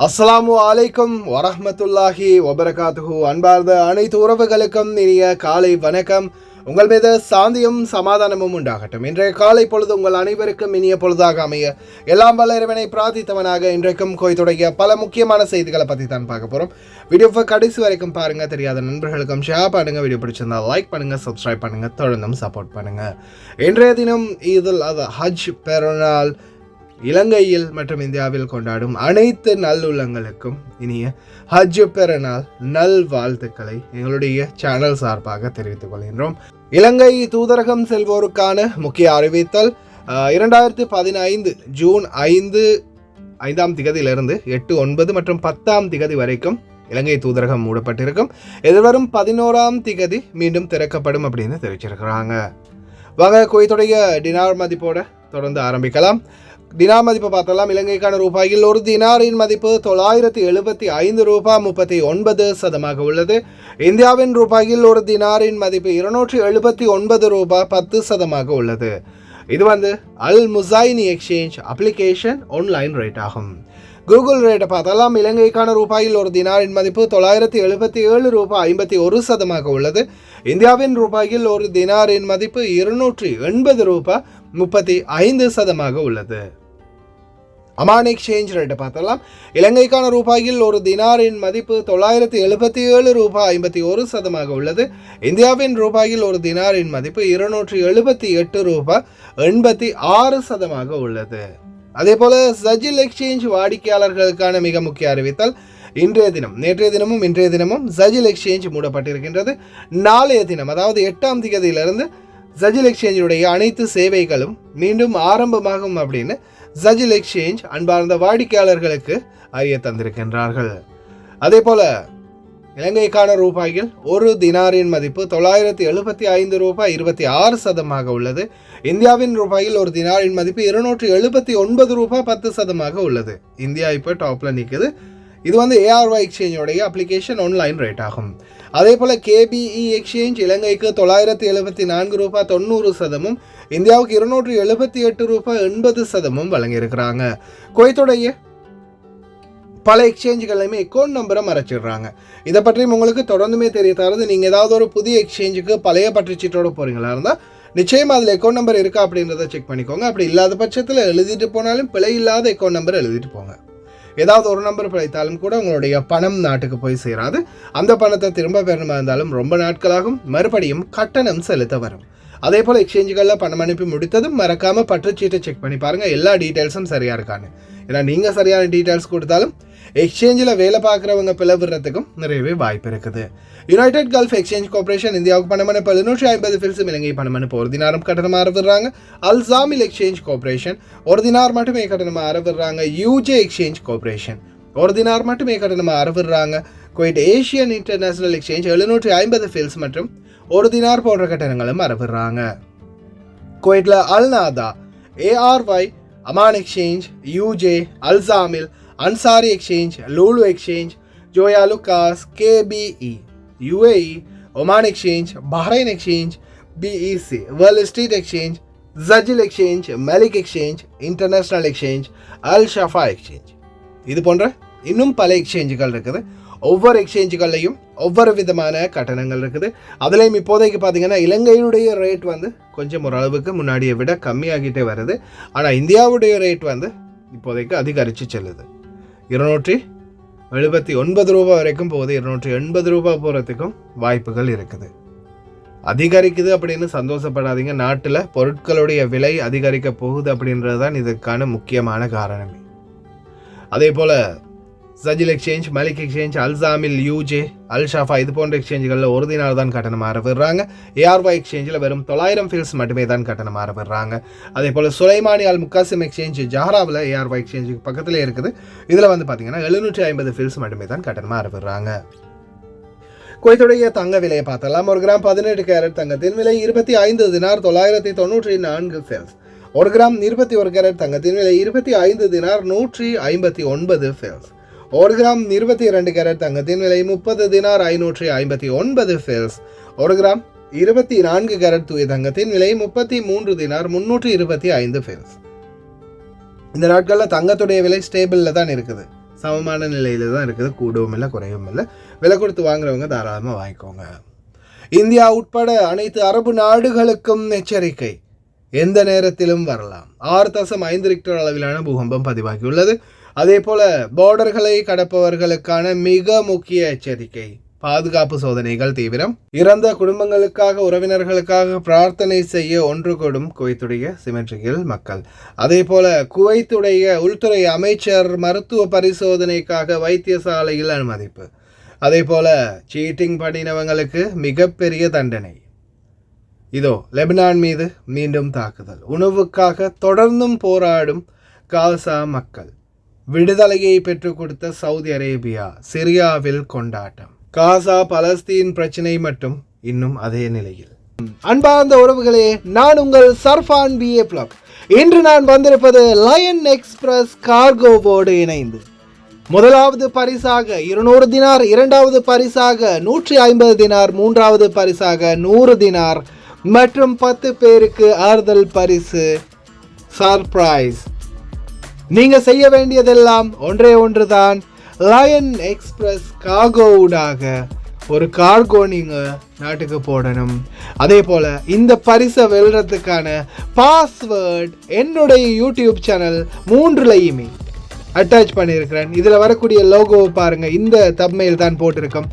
அஸ்ஸலாமு அலைக்கும் வரஹ்மத்துல்லாஹி வபரகாத்துஹு. அன்பார்ந்த அனைத்து உறவுகளுக்கும் இனிய காலை வணக்கம். உங்கள் மீது சாந்தியும் சமாதானமும் உண்டாகட்டும். இன்றைய காலை பொழுது உங்கள் அனைவருக்கும் இனிய பொழுதாக அமைய எல்லாம் வல்ல இறைவனை பிரார்த்தித்தவனாக இன்றைக்கும் கோயத்துடைய பல முக்கியமான செய்திகளை பற்றி தான் பார்க்க போகிறோம். வீடியோவை கடைசி வரைக்கும் பாருங்க. தெரியாத நண்பர்களுக்கும் ஷேர் பண்ணுங்க. வீடியோ பிடிச்சிருந்தா லைக் பண்ணுங்க, சப்ஸ்கிரைப் பண்ணுங்க, தொடர்ந்தும் சப்போர்ட் பண்ணுங்க. இன்றைய தினம் ஈதுல் அத்ஹா ஹஜ் பெருநாள் இலங்கையில் மற்றும் இந்தியாவில் கொண்டாடும் அனைத்து நல்லுள்ளங்களுக்கும் இனிய ஹஜ் பெருநாள் நல் வாழ்த்துக்களை எங்களுடைய சேனல் சார்பாக தெரிவித்துக் கொள்கின்றோம். இலங்கை தூதரகம் செல்வோருக்கான முக்கிய அறிவித்தல் 2015 ஜூன் 5ஆம் திகதியிலிருந்து 8, 9 மற்றும் 10ஆம் திகதி வரைக்கும் இலங்கை தூதரகம் மூடப்பட்டிருக்கும். எதிர்வரும் 11ஆம் திகதி மீண்டும் திறக்கப்படும் அப்படின்னு தெரிவிச்சிருக்கிறாங்க. வாங்க குவைத்துடைய டினார் மதிப்போட தொடர்ந்து ஆரம்பிக்கலாம். டினார் மதிப்பை பார்த்தலாம். இலங்கைக்கான ரூபாயில் ஒரு தினாரின் மதிப்பு 975 ரூபாய் 39 சதமாக உள்ளது. இந்தியாவின் ரூபாயில் ஒரு தினாரின் மதிப்பு 279 ரூபாய் 10 சதமாக உள்ளது. இது அல் முசைனி எக்ஸ்சேஞ்ச் அப்ளிகேஷன் ஆன்லைன் ரேட் ஆகும். கூகுள் ரேட்டை பார்த்தலாம். இலங்கைக்கான ரூபாயில் ஒரு தினாரின் மதிப்பு 977 ரூபாய் 51 சதமாக உள்ளது. இந்தியாவின் ரூபாயில் ஒரு தினாரின் மதிப்பு 280 ரூபாய் 35 சதமாக உள்ளது. அமான் எக்ஸ்சேஞ்ச் ரேட்டை பார்த்தலாம். இலங்கைக்கான ரூபாயில் ஒரு தினாரின் மதிப்பு 977 ரூபாய் 51 சதமாக உள்ளது. இந்தியாவின் ரூபாயில் ஒரு தினாரின் மதிப்பு 278 ரூபாய் 86 சதமாக உள்ளது. அதே போல சஜில் எக்ஸ்சேஞ்ச் வாடிக்கையாளர்களுக்கான மிக முக்கிய அறிவித்தல் நேற்றைய தினமும் இன்றைய தினமும் சஜில் எக்ஸ்சேஞ்ச் மூடப்பட்டிருக்கின்றது. நாளைய தினம் அதாவது 8ஆம் தேதியிலிருந்து சஜில் எக்ஸ்சேஞ்சுடைய அனைத்து சேவைகளும் மீண்டும் ஆரம்பமாகும் அப்படின்னு சஜில் எக்ஸ்சேஞ்ச் அன்பார்ந்த வாடிக்கையாளர்களுக்கு அறிய தந்திருக்கின்றார்கள். அதே போல இலங்கைக்கான ரூபாயில் ஒரு தினாரின் மதிப்பு 975 ரூபாய் 26 சதமாக உள்ளது. இந்தியாவின் ரூபாயில் ஒரு தினாரின் மதிப்பு 279 ரூபாய் 10 சதமாக உள்ளது. இந்தியா இப்போ டாப்ல நிற்குது. இது ஏஆர்ஒய் எக்ஸ்சேஞ்சோடைய அப்ளிகேஷன் ஆன்லைன் ரேட் ஆகும். அதே போல் கேபிஇ எக்ஸ்சேஞ்ச் இலங்கைக்கு 974 ரூபாய் 90 சதமும் இந்தியாவுக்கு 278 ரூபாய் 80 சதமும் வழங்கியிருக்கிறாங்க. குவைத்துடைய பல எக்ஸ்சேஞ்சுகளையுமே அக்கௌண்ட் நம்பரை மறைச்சிடுறாங்க. இதை பற்றியும் உங்களுக்கு தொடர்ந்துமே தெரிய தருது. நீங்கள் ஏதாவது ஒரு புதிய எக்ஸ்சேஞ்சுக்கு பழைய பற்றுச்சீட்டோட போகிறீங்களா இருந்தால் நிச்சயமாக அதில் அக்கௌண்ட் நம்பர் இருக்கா அப்படின்றத செக் பண்ணிக்கோங்க. அப்படி இல்லாத பட்சத்தில் எழுதிட்டு போனாலும் பிழை இல்லாத அக்கௌண்ட் நம்பர் எழுதிட்டு போங்க. ஏதாவது ஒரு நம்பர் பிழைத்தாலும் கூட உங்களுடைய பணம் நாட்டுக்கு போய் சேராது. அந்த பணத்தை திரும்ப பெறணுமா இருந்தாலும் ரொம்ப நாட்களாகும். மறுபடியும் கட்டணம் செலுத்த வரும். அதே போல் எக்ஸ்சேஞ்சுகளில் பணம் அனுப்பி முடித்ததும் மறக்காமல் பற்றுச்சீட்டை செக் பண்ணி பாருங்கள் எல்லா டீட்டெயில்ஸும் சரியாக இருக்கான்னு. ஏன்னா நீங்கள் சரியான டீட்டெயில்ஸ் கொடுத்தாலும் எக்ஸ்சேஞ்சில் வேலை பார்க்குறவங்க பிளவுறதுக்கும் நிறையவே வாய்ப்பு இருக்குது. யுனைடெட் கல்ஃப் எக்ஸ்சேஞ்ச் கார்பரேஷன் இந்தியாவுக்கு பணம் அனுப்ப 750 ஃபில்ஸும் இலங்கை பணம் அனுப்ப ஒரு தினாரும் கட்டணமாக விடுறாங்க. அல்சாமில் எக்ஸ்சேஞ்ச் கார்பரேஷன் ஒரு தினார் மட்டுமே கட்டணமாக விடுறாங்க. யூஜே எக்ஸ்சேஞ்ச் கார்பரேஷன் ஒரு தினார் மட்டுமே கட்டணமாக விடுறாங்க. குவைட் ஏஷியன் இன்டர்நேஷனல் எக்ஸ்சேஞ்ச் 750 ஃபில்ஸ் மற்றும் ஒரு தினார் போன்ற கட்டணங்களும் அறவிடுறாங்க. குவைட்ல அல்நாதா, ஏஆர்ஒய், அமான் எக்ஸ்சேஞ்ச், யூஜே, அல்சாமில், Ansari exchange, Lulu exchange, Joyalukkas, KBE, UAE, Oman exchange, Bahrain exchange, BEC, world street exchange, சஜில் எக்ஸ்சேஞ்ச், மெலிக் எக்ஸ்சேஞ்ச், இன்டர்நேஷனல் எக்ஸ்சேஞ்ச், அல் ஷஃபா எக்ஸ்சேஞ்ச், இது போன்ற இன்னும் பல எக்ஸ்சேஞ்சுகள் இருக்குது. ஒவ்வொரு எக்ஸ்சேஞ்சுகள்லையும் ஒவ்வொரு விதமான கட்டணங்கள் இருக்குது. அதுலேயும் இப்போதைக்கு பார்த்தீங்கன்னா இலங்கையினுடைய ரேட் கொஞ்சம் ஓரளவுக்கு முன்னாடியை விட கம்மியாகிட்டே வருது. ஆனால் இந்தியாவுடைய ரேட் இப்போதைக்கு அதிகரித்து செல்லுது. 279 ரூபாய் வரைக்கும் போகுது. 280 ரூபாய் போகிறதுக்கும் வாய்ப்புகள் இருக்குது. அதிகரிக்குது அப்படின்னு சந்தோஷப்படாதீங்க. நாட்டில் பொருட்களுடைய விலை அதிகரிக்க போகுது அப்படின்றது தான் இதுக்கான முக்கியமான காரணமே. அதே போல் சஜில் எக்ஸ்சேஞ்ச், மலிக் எக்ஸ்சேஞ்ச், அல்சாமில், யூஜே, அல் ஷாஃபா இது போன்ற எக்ஸ்சேஞ்சுகளில் ஒரு தினார் தான் கட்டணமாக விடுறாங்க. ஏஆர்ஒய் எக்ஸ்சேஞ்சில் வெறும் 900 ஃபில்ஸ் மட்டுமே தான் கட்டணமாக விடுறாங்க. அதே போல் சுலைமானி அல் முக்காசிம் எக்ஸ்சேஞ்ச் ஜஹராவில் ஏஆர்ஒய் எக்ஸ்சேஞ்சுக்கு பக்கத்திலே இருக்குது. இதில் பார்த்தீங்கன்னா 750 ஃபில்ஸ் மட்டுமே தான் கட்டணமாக விடுறாங்க. குவைத்துடைய தங்க விலையை பார்த்தலாம். ஒரு கிராம் 18 கேரட் தங்கத்தின் விலை 25 தினார் 994 ஃபில்ஸ். ஒரு கிராம் 21 கேரட் தங்கத்தின் விலை 25 தினார் 159 ஃபில்ஸ். ஒரு கிராம் 22 கேரட் தங்கத்தின் விலை 30 தினார் 559 ஃபில்ஸ். ஒரு கிராம் 24 கேரட் தூய தங்கத்தின் விலை 33 தினார் 325 ஃபில்ஸ். இந்த நாட்களில் தங்கத்துடைய விலை ஸ்டேபிளில் தான் இருக்குது. சமமான நிலையில் தான் இருக்குது, கூடவும் இல்லை குறையவும் இல்லை. விலை கொடுத்து வாங்குறவங்க தாராளமாக வாங்கிக்கோங்க. இந்தியா உட்பட அனைத்து அரபு நாடுகளுக்கும் எச்சரிக்கை, எந்த நேரத்திலும் வரலாம். 6.5 ரிக்டர் அளவிலான பூகம்பம் பதிவாகியுள்ளது. அதே போல பார்டர்களை கடப்பவர்களுக்கான மிக முக்கிய எச்சரிக்கை, பாதுகாப்பு சோதனைகள் தீவிரம். இறந்த குடும்பங்களுக்காக உறவினர்களுக்காக பிரார்த்தனை செய்ய ஒன்று கூடும் குவைத்துடைய சிமெட்ரியில் மக்கள். அதே போல குவைத்துடைய உள்துறை அமைச்சர் மருத்துவ பரிசோதனைக்காக வைத்தியசாலையில் அனுமதிப்பு. அதே போல சீட்டிங் பண்ணினவங்களுக்கு மிகப்பெரிய தண்டனை. இதோ லெபனான் மீது மீண்டும் தாக்குதல். உணவுக்காக தொடர்ந்தும் போராடும் காசா மக்கள். விடுதலையை பெற்றுக் கொடுத்த சவுதி அரேபியா. சிரியாவில் கொண்டாட்டம். காசா பலஸ்தீன் பிரச்சனை மட்டும் இன்னும் அதே நிலையில். அன்பார்ந்த உறவுகளே, நான் உங்கள் சர்ஃபான் BA Plug. இன்று நான் வந்திருப்பது லயன் எக்ஸ்பிரஸ் கார்கோவோடு இணைந்து முதலாவது பரிசாக 200 தினார், இரண்டாவது பரிசாக 150 தினார், மூன்றாவது பரிசாக 100 தினார் மற்றும் 10 பேருக்கு ஆறுதல் பரிசு சர்ப்ரைஸ். நீங்க செய்ய வேண்டியதெல்லாம் ஒன்றே ஒன்றுதான். லயன் எக்ஸ்பிரஸ் கார்கோவுடாக ஒரு கார்கோ நீங்க நாட்டுக்கு போடணும். அதே போல இந்த பரிசை வெல்றதுக்கான பாஸ்வேர்ட் என்னுடைய யூடியூப் சேனல் 3லையுமே அட்டாச் பண்ணியிருக்கிறேன். இதில் வரக்கூடிய லோகோவை பாருங்கள், இந்த தம்ப்மெயில் தான் போட்டிருக்கோம்.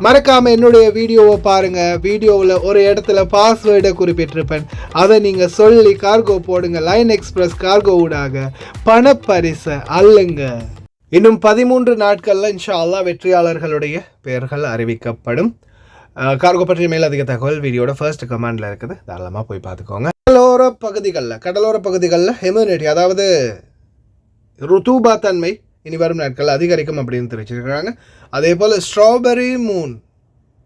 மறக்காமல் என்னுடைய வீடியோவை பாருங்கள். வீடியோவில் ஒரு இடத்துல பாஸ்வேர்டை குறிப்பிட்டிருப்பேன், அதை நீங்கள் சொல்லி கார்கோ போடுங்க. லயன் எக்ஸ்பிரஸ் கார்கோவுடாக பணப்பரிசை அல்லுங்க. இன்னும் 13 நாட்களில் இன்ஷா அல்லாஹ் வெற்றியாளர்களுடைய பெயர்கள் அறிவிக்கப்படும். கார்கோ பற்றிய மேல் அதிக தகவல் வீடியோட ஃபர்ஸ்ட் கமெண்டில் இருக்குது, தாராளமாக போய் பார்த்துக்கோங்க. கடலோர பகுதிகளில் ஹியூமிடிட்டி, அதாவது ருத்தூபா தன்மை இனி வரும் நாட்கள் அதிகரிக்கும் அப்படின்னு தெரிவிச்சிருக்கிறாங்க. அதே போல் ஸ்ட்ராபெரி மூன்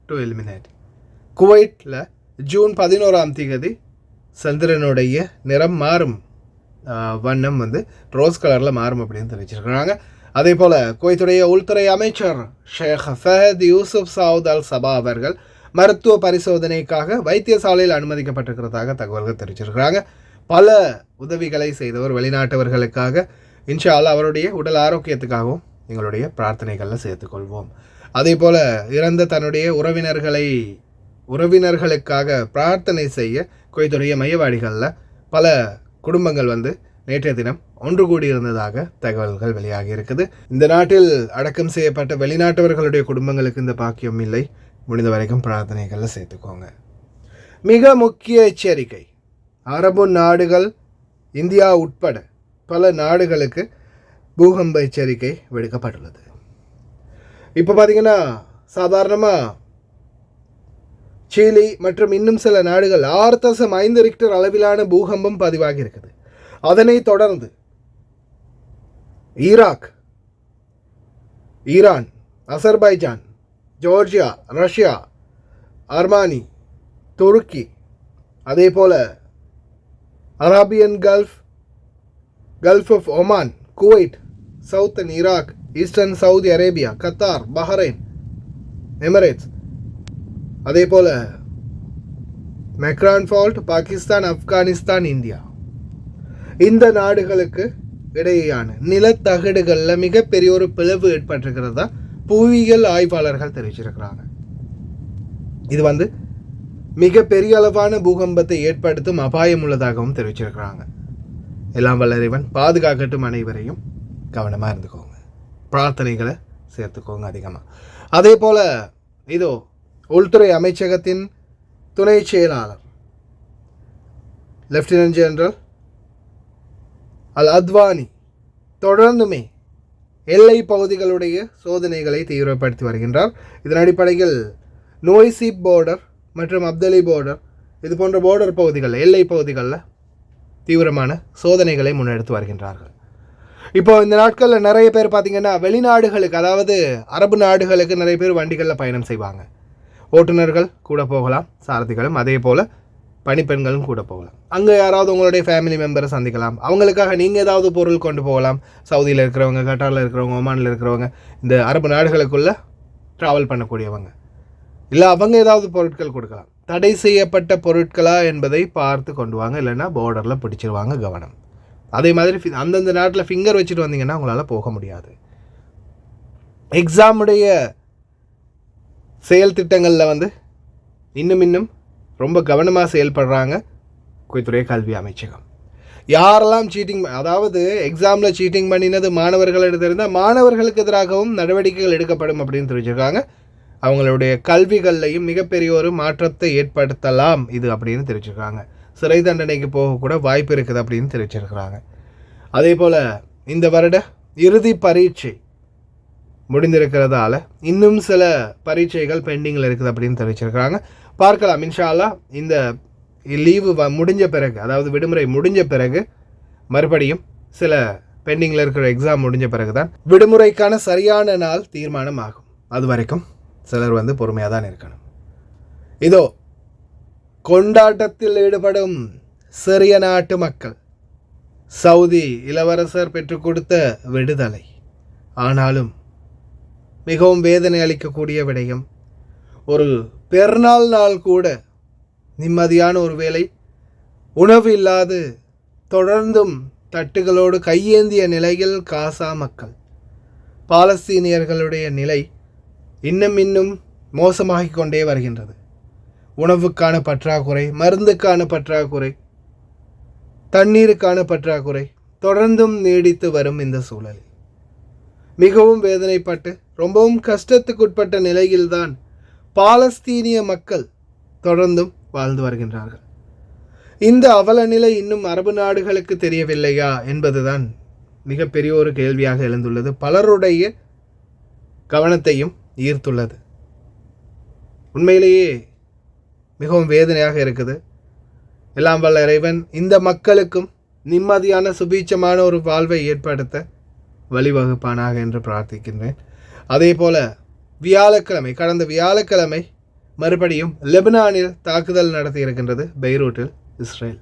டு எலிமினேட். குவைட்டில் ஜூன் 11ஆம் தேதி சந்திரனுடைய நிறம் மாறும், வண்ணம் ரோஸ் கலரில் மாறும் அப்படின்னு தெரிவிச்சிருக்கிறாங்க. அதே போல் குவைத்துடைய உள்துறை அமைச்சர் ஷேக் ஃபஹத் யூசுப் சவுத் அல் சபா அவர்கள் மருத்துவ பரிசோதனைக்காக வைத்தியசாலையில் அனுமதிக்கப்பட்டிருக்கிறதாக தகவல்கள் தெரிவிச்சிருக்கிறாங்க. பல உதவிகளை செய்தவர் வெளிநாட்டவர்களுக்காக. இன்ஷா அல்லாஹ் அவருடைய உடல் ஆரோக்கியத்துக்காகவும் எங்களுடைய பிரார்த்தனைகளில் சேர்த்துக்கொள்வோம். அதே போல் இறந்த தன்னுடைய உறவினர்களுக்காக பிரார்த்தனை செய்ய குவைத்துடைய மையவாடிகளில் பல குடும்பங்கள் நேற்றைய தினம் ஒன்று கூடியிருந்ததாக தகவல்கள் வெளியாகி இருக்குது. இந்த நாட்டில் அடக்கம் செய்யப்பட்ட வெளிநாட்டவர்களுடைய குடும்பங்களுக்கு இந்த பாக்கியம் இல்லை. முடிந்த வரைக்கும் பிரார்த்தனைகளில் சேர்த்துக்கோங்க. மிக முக்கிய எச்சரிக்கை, அரபு நாடுகள் இந்தியா உட்பட பல நாடுகளுக்கு பூகம்ப எச்சரிக்கை விடுக்கப்பட்டுள்ளது. இப்போ பார்த்தீங்கன்னா சாதாரணமாக சீலி மற்றும் இன்னும் சில நாடுகள் 6.5 ரிக்டர் அளவிலான பூகம்பம் பதிவாகி இருக்குது. அதனைத் தொடர்ந்து Iraq, Iran, Azerbaijan, Georgia, Russia, அர்மானி, துருக்கி, அதே போல Arabian Gulf of Oman, Kuwait, Southern Iraq, Eastern Saudi Arabia, Qatar, Bahrain, Emirates, அதே போல் மெக்ரான் ஃபால்ட், பாகிஸ்தான், ஆப்கானிஸ்தான், இந்தியா, இந்த நாடுகளுக்கு இடையேயான நிலத்தகடுகளில் மிகப்பெரிய ஒரு பிளவு ஏற்பட்டிருக்கிறதா புவியியல் ஆய்வாளர்கள் தெரிவிச்சிருக்கிறாங்க. இது மிகப்பெரிய அளவான பூகம்பத்தை ஏற்படுத்தும் அபாயம் உள்ளதாகவும் தெரிவிச்சிருக்கிறாங்க. எல்லாம் வல்ல இறைவன் பாதுகாக்கட்டும். அனைவரையும் கவனமாக இருந்துக்கோங்க, பிரார்த்தனைகளை சேர்த்துக்கோங்க அதிகமாக. அதே போல் இதோ உள்துறை அமைச்சகத்தின் துணை செயலாளர் லெப்டினன்ட் ஜெனரல் அல் அத்வானி தொடர்ந்துமே எல்லை பகுதிகளுடைய சோதனைகளை தீவிரப்படுத்தி வருகின்றார். இதன் அடிப்படையில் நோய்சீப் பார்டர் மற்றும் அப்தலி பார்டர், இது போன்ற பார்டர் பகுதிகளில், எல்லை பகுதிகளில் தீவிரமான சோதனைகளை முன்னெடுத்து வருகின்றார்கள். இப்போ இந்த நாட்களில் நிறைய பேர் பார்த்திங்கன்னா வெளிநாடுகளுக்கு, அதாவது அரபு நாடுகளுக்கு நிறைய பேர் வண்டிகளில் பயணம் செய்வாங்க. ஓட்டுநர்கள் கூட போகலாம், சாரதிகளும், அதே போல் பணிப்பெண்களும் கூட போகலாம். அங்கே யாராவது உங்களுடைய ஃபேமிலி மெம்பரை சந்திக்கலாம். அவங்களுக்காக நீங்கள் ஏதாவது பொருள் கொண்டு போகலாம். சவுதியில் இருக்கிறவங்க, கட்டாரில் இருக்கிறவங்க, ஒமானில் இருக்கிறவங்க, இந்த அரபு நாடுகளுக்குள்ளே ட்ராவல் பண்ணக்கூடியவங்க, இல்லை அவங்க ஏதாவது பொருட்கள் கொடுக்கலாம். தடை செய்யப்பட்ட பொருட்களா என்பதை பார்த்து கொண்டு வாங்க, இல்லைன்னா பார்டரில் பிடிச்சிருவாங்க, கவனம். அதே மாதிரி அந்தந்த நாட்டில் ஃபிங்கர் வச்சுட்டு வந்தீங்கன்னா உங்களால் போக முடியாது. எக்ஸாமுடைய செயல் திட்டங்களில் வந்து இன்னும் ரொம்ப கவனமாக செயல்படுறாங்க குவைத்துடைய கல்வி அமைச்சகம். யாரெல்லாம் சீட்டிங், அதாவது எக்ஸாமில் சீட்டிங் பண்ணினது மாணவர்கள் எடுத்திருந்தால் மாணவர்களுக்கு எதிராகவும் நடவடிக்கைகள் எடுக்கப்படும் அப்படின்னு தெரிவிச்சிருக்காங்க. அவங்களுடைய கல்விகள்லையும் மிகப்பெரிய ஒரு மாற்றத்தை ஏற்படுத்தலாம் இது அப்படின்னு தெரிவிச்சிருக்காங்க. சிறை தண்டனைக்கு போகக்கூட வாய்ப்பு இருக்குது அப்படின்னு தெரிவிச்சிருக்கிறாங்க. அதே போல் இந்த வருட இறுதி பரீட்சை முடிந்திருக்கிறதால இன்னும் சில பரீட்சைகள் பெண்டிங்கில் இருக்குது அப்படின்னு தெரிவிச்சிருக்கிறாங்க. பார்க்கலாம் இன்ஷா அல்லாஹ். இந்த லீவு முடிஞ்ச பிறகு, அதாவது விடுமுறை முடிஞ்ச பிறகு மறுபடியும் சில பெண்டிங்கில் இருக்கிற எக்ஸாம் முடிஞ்ச பிறகு தான் விடுமுறைக்கான சரியான நாள் தீர்மானம் ஆகும். அது வரைக்கும் சிலர் வந்து பொறுமையாக தான் இருக்கணும். இதோ கொண்டாட்டத்தில் ஈடுபடும் சிறிய நாட்டு மக்கள். சவுதி இளவரசர் பெற்றுக் கொடுத்த விடுதலை. ஆனாலும் மிகவும் வேதனை அளிக்கக்கூடிய விடயம், ஒரு பெருநாள் நாள் கூட நிம்மதியான ஒரு வேளை உணவு இல்லாது தொடர்ந்தும் தட்டுகளோடு கையேந்திய நிலையில் காசா மக்கள். பாலஸ்தீனியர்களுடைய நிலை இன்னும் மோசமாகிக் கொண்டே வருகின்றது. உணவுக்கான பற்றாக்குறை, மருந்துக்கான பற்றாக்குறை, தண்ணீருக்கான பற்றாக்குறை தொடர்ந்தும் நீடித்து வரும் இந்த சூழலில் மிகவும் வேதனைப்பட்டு ரொம்பவும் கஷ்டத்துக்குட்பட்ட நிலையில்தான் பாலஸ்தீனிய மக்கள் தொடர்ந்தும் வாழ்ந்து வருகின்றார்கள். இந்த அவல நிலை இன்னும் அரபு நாடுகளுக்கு தெரியவில்லையா என்பதுதான் மிகப்பெரிய ஒரு கேள்வியாக எழுந்துள்ளது. பலருடைய கவனத்தையும் ஈர்த்துள்ளது. உண்மையிலேயே மிகவும் வேதனையாக இருக்குது. எல்லாம் வல்ல இறைவன் இந்த மக்களுக்கும் நிம்மதியான சுபீட்சமான ஒரு வாழ்வை ஏற்படுத்த வழிவகுப்பானாக என்று பிரார்த்திக்கின்றேன். அதே போல கடந்த வியாழக்கிழமை மறுபடியும் லெபனானில் தாக்குதல் நடத்தி இருக்கின்றது. பெய்ரூட்டில் இஸ்ரேல்.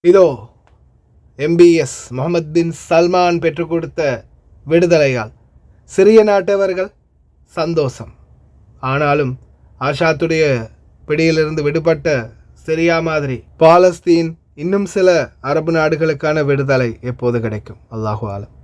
இதோ MBS முகமது பின் சல்மான் பெற்றுக் கொடுத்த விடுதலையால் சிறிய நாட்டவர்கள் சந்தோஷம். ஆனாலும் ஆஷாத்துடைய பிடியிலிருந்து விடுபட்ட சிரியா மாதிரி பாலஸ்தீன், இன்னும் சில அரபு நாடுகளுக்கான விடுதலை எப்போது கிடைக்கும்? அல்லாஹு ஆலம்.